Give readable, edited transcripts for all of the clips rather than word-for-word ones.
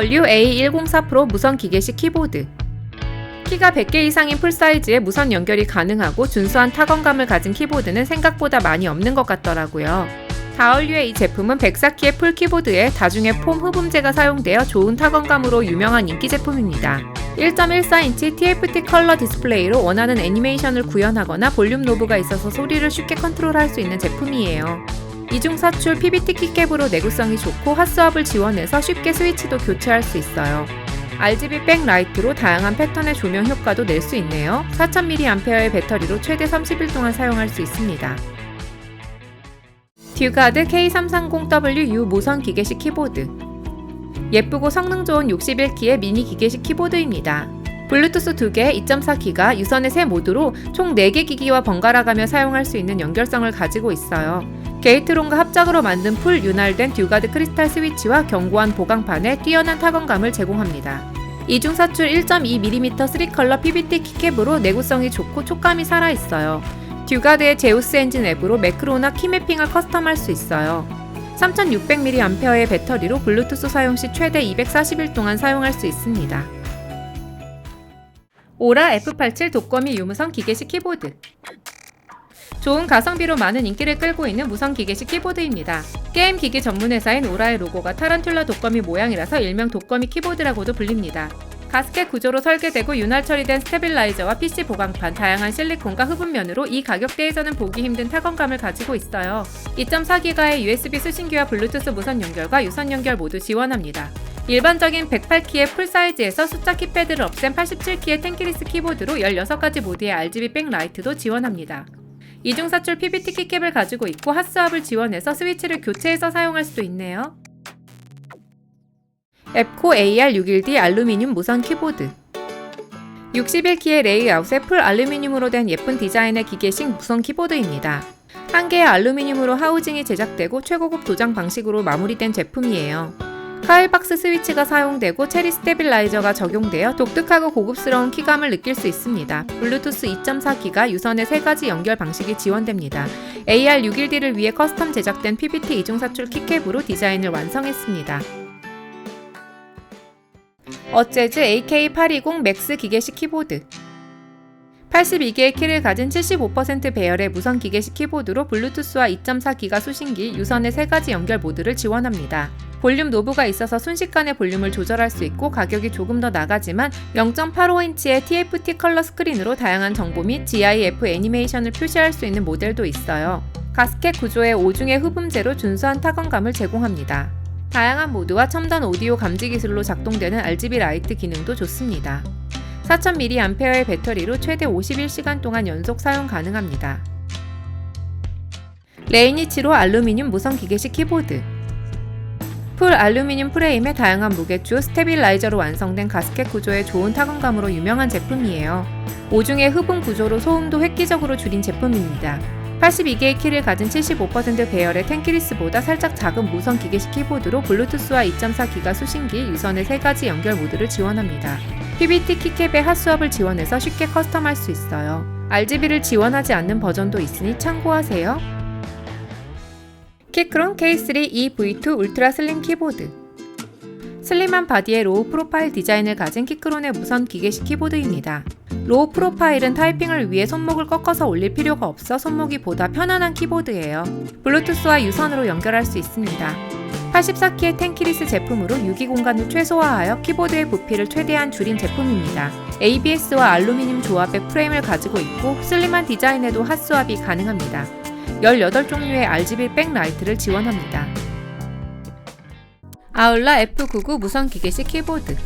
WA104 프로 무선 기계식 키보드. 키가 100개 이상인 풀사이즈에 무선 연결이 가능하고 준수한 타건감을 가진 키보드는 생각보다 많이 없는 것 같더라고요. 다얼류의 이 제품은 104키의 풀 키보드에 다중의 폼 흡음재가 사용되어 좋은 타건감으로 유명한 인기 제품입니다. 1.14인치 TFT 컬러 디스플레이로 원하는 애니메이션을 구현하거나 볼륨 노브가 있어서 소리를 쉽게 컨트롤할 수 있는 제품이에요. 이중사출 PBT 키캡으로 내구성이 좋고 핫스왑을 지원해서 쉽게 스위치도 교체할 수 있어요. RGB 백라이트로 다양한 패턴의 조명 효과도 낼 수 있네요. 4000mAh의 배터리로 최대 30일 동안 사용할 수 있습니다. 듀가드 K330WU 무선 기계식 키보드. 예쁘고 성능 좋은 61키의 미니 기계식 키보드입니다. 블루투스 2개, 2.4기가, 유선의 세 모드로 총 4개 기기와 번갈아가며 사용할 수 있는 연결성을 가지고 있어요. 게이트론과 합작으로 만든 풀 윤활된 듀가드 크리스탈 스위치와 견고한 보강판에 뛰어난 타건감을 제공합니다. 이중사출 1.2mm 3컬러 PBT 키캡으로 내구성이 좋고 촉감이 살아있어요. 듀가드의 제우스 엔진 앱으로 매크로나 키매핑을 커스텀할 수 있어요. 3600mAh의 배터리로 블루투스 사용 시 최대 240일 동안 사용할 수 있습니다. 오라 F87 독거미 유무선 기계식 키보드. 좋은 가성비로 많은 인기를 끌고 있는 무선 기계식 키보드입니다. 게임 기기 전문 회사인 오라의 로고가 타란툴라 독거미 모양이라서 일명 독거미 키보드라고도 불립니다. 가스켓 구조로 설계되고 윤활 처리된 스테빌라이저와 PC 보강판, 다양한 실리콘과 흡음면으로 이 가격대에서는 보기 힘든 타건감을 가지고 있어요. 2.4기가의 USB 수신기와 블루투스 무선 연결과 유선 연결 모두 지원합니다. 일반적인 108키의 풀사이즈에서 숫자 키패드를 없앤 87키의 텐키리스 키보드로 16가지 모드의 RGB 백라이트도 지원합니다. 이중사출 PBT 키캡을 가지고 있고 핫스왑을 지원해서 스위치를 교체해서 사용할 수도 있네요. 앱코 AR61D 알루미늄 무선 키보드. 61키의 레이아웃에 풀 알루미늄으로 된 예쁜 디자인의 기계식 무선 키보드입니다. 한 개의 알루미늄으로 하우징이 제작되고 최고급 도장 방식으로 마무리된 제품이에요. 카일박스 스위치가 사용되고 체리 스테빌라이저가 적용되어 독특하고 고급스러운 키감을 느낄 수 있습니다. 블루투스 2.4기가 유선의 3가지 연결 방식이 지원됩니다. AR61D를 위해 커스텀 제작된 PBT 이중사출 키캡으로 디자인을 완성했습니다. 어째즈 AK820 맥스 기계식 키보드. 82개의 키를 가진 75% 배열의 무선 기계식 키보드로 블루투스와 2.4기가 수신기, 유선의 3가지 연결 모드를 지원합니다. 볼륨 노브가 있어서 순식간에 볼륨을 조절할 수 있고 가격이 조금 더 나가지만 0.85인치의 TFT 컬러 스크린으로 다양한 정보 및 GIF 애니메이션을 표시할 수 있는 모델도 있어요. 가스켓 구조의 5중의 흡음재로 준수한 타건감을 제공합니다. 다양한 모드와 첨단 오디오 감지 기술로 작동되는 RGB 라이트 기능도 좋습니다. 4000mAh의 배터리로 최대 51시간 동안 연속 사용 가능합니다. 레이니치로 알루미늄 무선 기계식 키보드. 풀 알루미늄 프레임에 다양한 무게추, 스테빌라이저로 완성된 가스켓 구조의 좋은 타건감으로 유명한 제품이에요. 5중의 흡음 구조로 소음도 획기적으로 줄인 제품입니다. 82개의 키를 가진 75% 배열의 텐키리스보다 살짝 작은 무선 기계식 키보드로 블루투스와 2.4기가 수신기, 유선의 3가지 연결 모드를 지원합니다. PBT 키캡의 핫스왑을 지원해서 쉽게 커스텀할 수 있어요. RGB를 지원하지 않는 버전도 있으니 참고하세요. 키크론 K3 EV2 울트라 슬림 키보드. 슬림한 바디에 로우 프로파일 디자인을 가진 키크론의 무선 기계식 키보드입니다. 로우 프로파일은 타이핑을 위해 손목을 꺾어서 올릴 필요가 없어 손목이 보다 편안한 키보드예요. 블루투스와 유선으로 연결할 수 있습니다. 84키의 텐키리스 제품으로 유기 공간을 최소화하여 키보드의 부피를 최대한 줄인 제품입니다. ABS와 알루미늄 조합의 프레임을 가지고 있고 슬림한 디자인에도 핫스왑이 가능합니다. 18종류의 RGB 백라이트를 지원합니다. 아울라 F99 무선 기계식 키보드.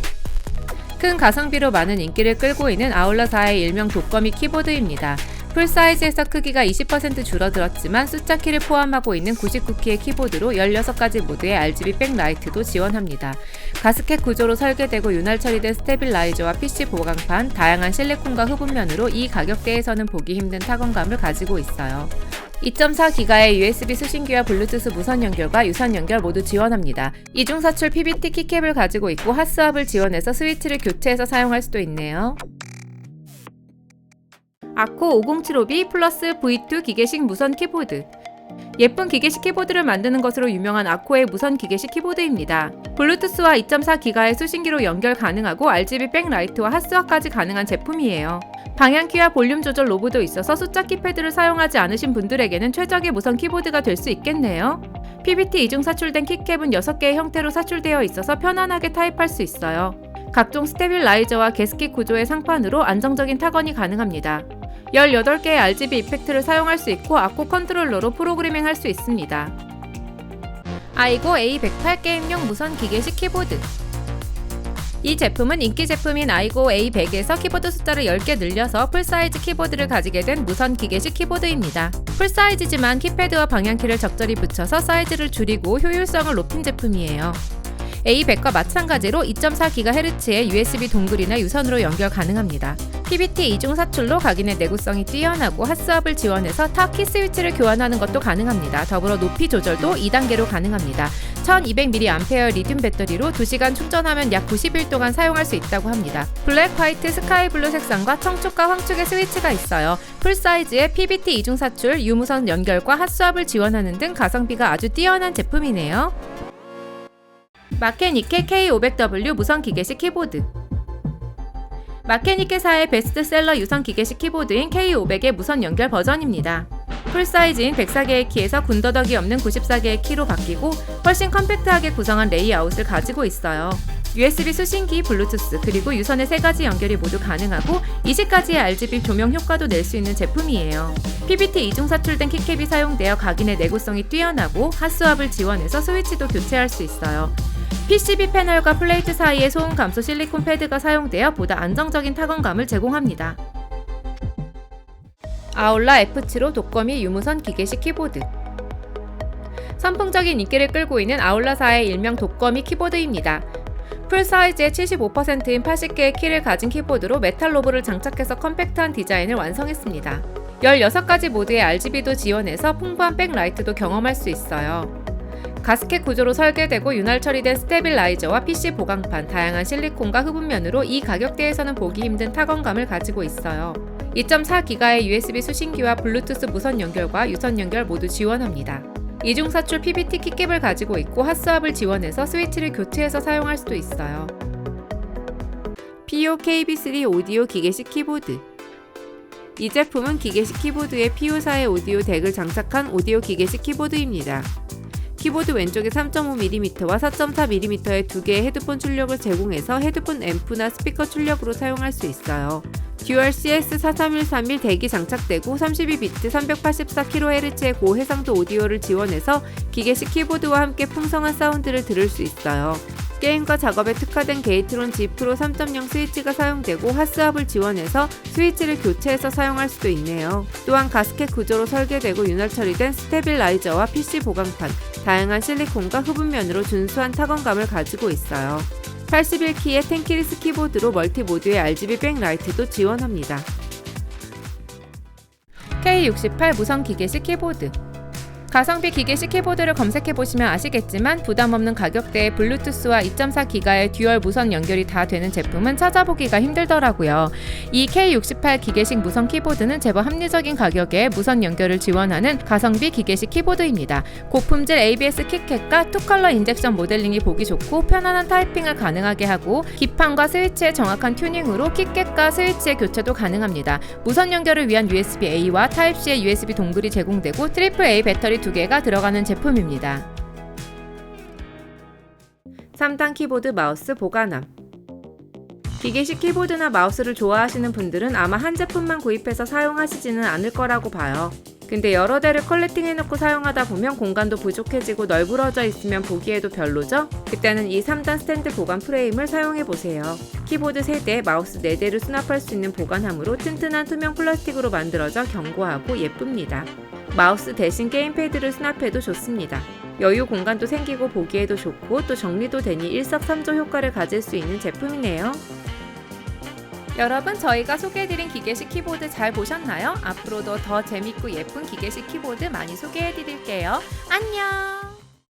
큰 가성비로 많은 인기를 끌고 있는 아울라4의 일명 독거미 키보드입니다. 풀사이즈에서 크기가 20% 줄어들었지만 숫자 키를 포함하고 있는 99키의 키보드로 16가지 모드의 RGB 백라이트도 지원합니다. 가스켓 구조로 설계되고 윤활 처리된 스테빌라이저와 PC 보강판, 다양한 실리콘과 흡음면으로 이 가격대에서는 보기 힘든 타건감을 가지고 있어요. 2.4기가의 USB 수신기와 블루투스 무선 연결과 유선 연결 모두 지원합니다. 이중사출 PBT 키캡을 가지고 있고 핫스왑을 지원해서 스위치를 교체해서 사용할 수도 있네요. 아코 5075B 플러스 V2 기계식 무선 키보드. 예쁜 기계식 키보드를 만드는 것으로 유명한 아코의 무선 기계식 키보드입니다. 블루투스와 2.4GHz의 수신기로 연결 가능하고 RGB 백라이트와 핫스와까지 가능한 제품이에요. 방향키와 볼륨 조절 로브도 있어서 숫자 키패드를 사용하지 않으신 분들에게는 최적의 무선 키보드가 될 수 있겠네요. PBT 이중 사출된 키캡은 6개의 형태로 사출되어 있어서 편안하게 타입할 수 있어요. 각종 스테빌라이저와 게스킷 구조의 상판으로 안정적인 타건이 가능합니다. 18개의 RGB 이펙트를 사용할 수 있고 아코 컨트롤러로 프로그래밍 할 수 있습니다. 아이고 A108 게임용 무선 기계식 키보드. 이 제품은 인기 제품인 아이고 A100에서 키보드 숫자를 10개 늘려서 풀사이즈 키보드를 가지게 된 무선 기계식 키보드입니다. 풀사이즈지만 키패드와 방향키를 적절히 붙여서 사이즈를 줄이고 효율성을 높인 제품이에요. A100과 마찬가지로 2.4GHz의 USB 동글이나 유선으로 연결 가능합니다. PBT 이중 사출로 각인의 내구성이 뛰어나고 핫스왑을 지원해서 타 키 스위치를 교환하는 것도 가능합니다. 더불어 높이 조절도 2단계로 가능합니다. 1200mAh 리튬 배터리로 2시간 충전하면 약 90일 동안 사용할 수 있다고 합니다. 블랙, 화이트, 스카이 블루 색상과 청축과 황축의 스위치가 있어요. 풀사이즈의 PBT 이중 사출, 유무선 연결과 핫스왑을 지원하는 등 가성비가 아주 뛰어난 제품이네요. 마케니케 K500W 무선 기계식 키보드. 마케니케사의 베스트셀러 유선 기계식 키보드인 K500의 무선 연결 버전입니다. 풀사이즈인 104개의 키에서 군더더기 없는 94개의 키로 바뀌고 훨씬 컴팩트하게 구성한 레이아웃을 가지고 있어요. USB 수신기, 블루투스, 그리고 유선의 3가지 연결이 모두 가능하고 20가지의 RGB 조명 효과도 낼 수 있는 제품이에요. PBT 이중 사출된 키캡이 사용되어 각인의 내구성이 뛰어나고 핫스왑을 지원해서 스위치도 교체할 수 있어요. PCB 패널과 플레이트 사이에 소음 감소 실리콘 패드가 사용되어 보다 안정적인 타건감을 제공합니다. 아울라 F7호 독거미 유무선 기계식 키보드. 선풍적인 인기를 끌고 있는 아울라사의 일명 독거미 키보드입니다. 풀사이즈의 75%인 80개의 키를 가진 키보드로 메탈 로브를 장착해서 컴팩트한 디자인을 완성했습니다. 16가지 모드의 RGB도 지원해서 풍부한 백라이트도 경험할 수 있어요. 가스켓 구조로 설계되고 윤활 처리된 스테빌라이저와 PC 보강판, 다양한 실리콘과 흡음면으로 이 가격대에서는 보기 힘든 타건감을 가지고 있어요. 2.4GHz의 USB 수신기와 블루투스 무선 연결과 유선 연결 모두 지원합니다. 이중 사출 PBT 키캡을 가지고 있고 핫스왑을 지원해서 스위치를 교체해서 사용할 수도 있어요. PO KB3 오디오 기계식 키보드. 이 제품은 기계식 키보드에 PO사의 오디오 덱을 장착한 오디오 기계식 키보드입니다. 키보드 왼쪽에 3.5mm와 4.4mm의 두 개의 헤드폰 출력을 제공해서 헤드폰 앰프나 스피커 출력으로 사용할 수 있어요. 듀얼 CS43131 덱이 장착되고 32비트 384kHz의 고해상도 오디오를 지원해서 기계식 키보드와 함께 풍성한 사운드를 들을 수 있어요. 게임과 작업에 특화된 게이트론 G 프로 3.0 스위치가 사용되고 핫스왑을 지원해서 스위치를 교체해서 사용할 수도 있네요. 또한 가스켓 구조로 설계되고 윤활 처리된 스테빌라이저와 PC 보강판, 다양한 실리콘과 흡음면으로 준수한 타건감을 가지고 있어요. 81키의 텐키리스 키보드로 멀티 모드의 RGB 백라이트도 지원합니다. K68 무선 기계식 키보드. 가성비 기계식 키보드를 검색해보시면 아시겠지만 부담없는 가격대에 블루투스와 2.4GHz의 듀얼 무선 연결이 다 되는 제품은 찾아보기가 힘들더라고요. 이 K68 기계식 무선 키보드는 제법 합리적인 가격에 무선 연결을 지원하는 가성비 기계식 키보드입니다. 고품질 ABS 키캡과 투컬러 인젝션 모델링이 보기 좋고 편안한 타이핑을 가능하게 하고 기판과 스위치의 정확한 튜닝으로 키캡과 스위치의 교체도 가능합니다. 무선 연결을 위한 USB-A와 타입C의 USB 동글이 제공되고 AAA 배터리 2개가 들어가는 제품입니다. 3단 키보드 마우스 보관함. 기계식 키보드나 마우스를 좋아하시는 분들은 아마 한 제품만 구입해서 사용하시지는 않을 거라고 봐요. 근데 여러 대를 컬렉팅해놓고 사용하다 보면 공간도 부족해지고 널브러져 있으면 보기에도 별로죠? 그때는 이 3단 스탠드 보관 프레임을 사용해보세요. 키보드 3대, 마우스 4대를 수납할 수 있는 보관함으로 튼튼한 투명 플라스틱으로 만들어져 견고하고 예쁩니다. 마우스 대신 게임패드를 수납해도 좋습니다. 여유 공간도 생기고 보기에도 좋고 또 정리도 되니 일석삼조 효과를 가질 수 있는 제품이네요. 여러분, 저희가 소개해드린 기계식 키보드 잘 보셨나요? 앞으로도 더 재밌고 예쁜 기계식 키보드 많이 소개해드릴게요. 안녕!